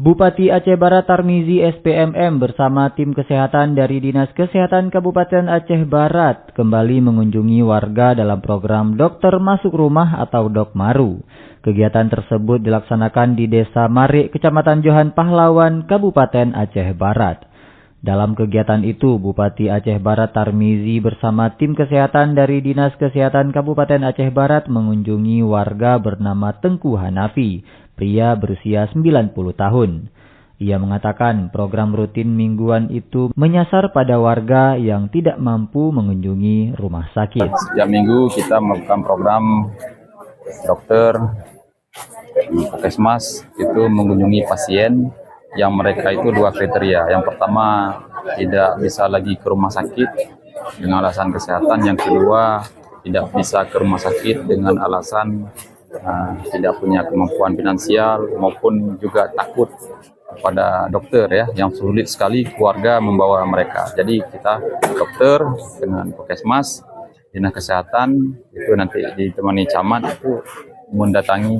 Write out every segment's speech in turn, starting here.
Bupati Aceh Barat Tarmizi SPMM bersama tim kesehatan dari Dinas Kesehatan Kabupaten Aceh Barat kembali mengunjungi warga dalam program Dokter Masuk Rumah atau Dokmaru. Kegiatan tersebut dilaksanakan di Desa Marik, Kecamatan Johan Pahlawan, Kabupaten Aceh Barat. Dalam kegiatan itu, Bupati Aceh Barat Tarmizi bersama tim kesehatan dari Dinas Kesehatan Kabupaten Aceh Barat mengunjungi warga bernama Tengku Hanafi, pria berusia 90 tahun. Ia mengatakan program rutin mingguan itu menyasar pada warga yang tidak mampu mengunjungi rumah sakit. Setiap minggu kita melakukan program dokter Puskesmas itu mengunjungi pasien yang mereka itu dua kriteria. Yang pertama, tidak bisa lagi ke rumah sakit dengan alasan kesehatan. Yang kedua, tidak bisa ke rumah sakit dengan alasan tidak punya kemampuan finansial maupun juga takut kepada dokter ya, yang sulit sekali keluarga membawa mereka. Jadi kita dokter dengan Puskesmas, Dinas Kesehatan itu nanti ditemani camat itu mendatangi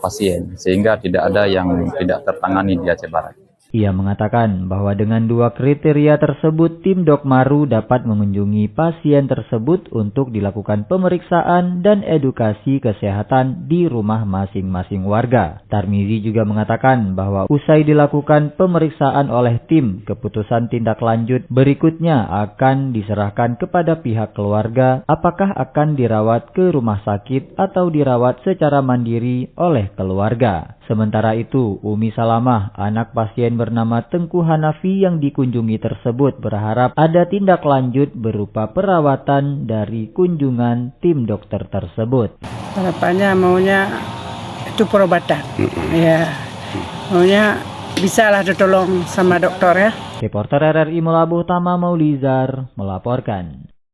pasien, sehingga tidak ada yang tidak tertangani di Aceh Barat. Ia mengatakan bahwa dengan dua kriteria tersebut, tim Dokmaru dapat mengunjungi pasien tersebut untuk dilakukan pemeriksaan dan edukasi kesehatan di rumah masing-masing warga. Tarmizi juga mengatakan bahwa usai dilakukan pemeriksaan oleh tim, keputusan tindak lanjut berikutnya akan diserahkan kepada pihak keluarga apakah akan dirawat ke rumah sakit atau dirawat secara mandiri oleh keluarga. Sementara itu, Umi Salamah, anak pasien bernama Tengku Hanafi yang dikunjungi tersebut berharap ada tindak lanjut berupa perawatan dari kunjungan tim dokter tersebut. Harapannya maunya itu perobatan, ya maunya bisalah ditolong sama dokter ya. Reporter RRI Melabuh Tama Maulizar melaporkan.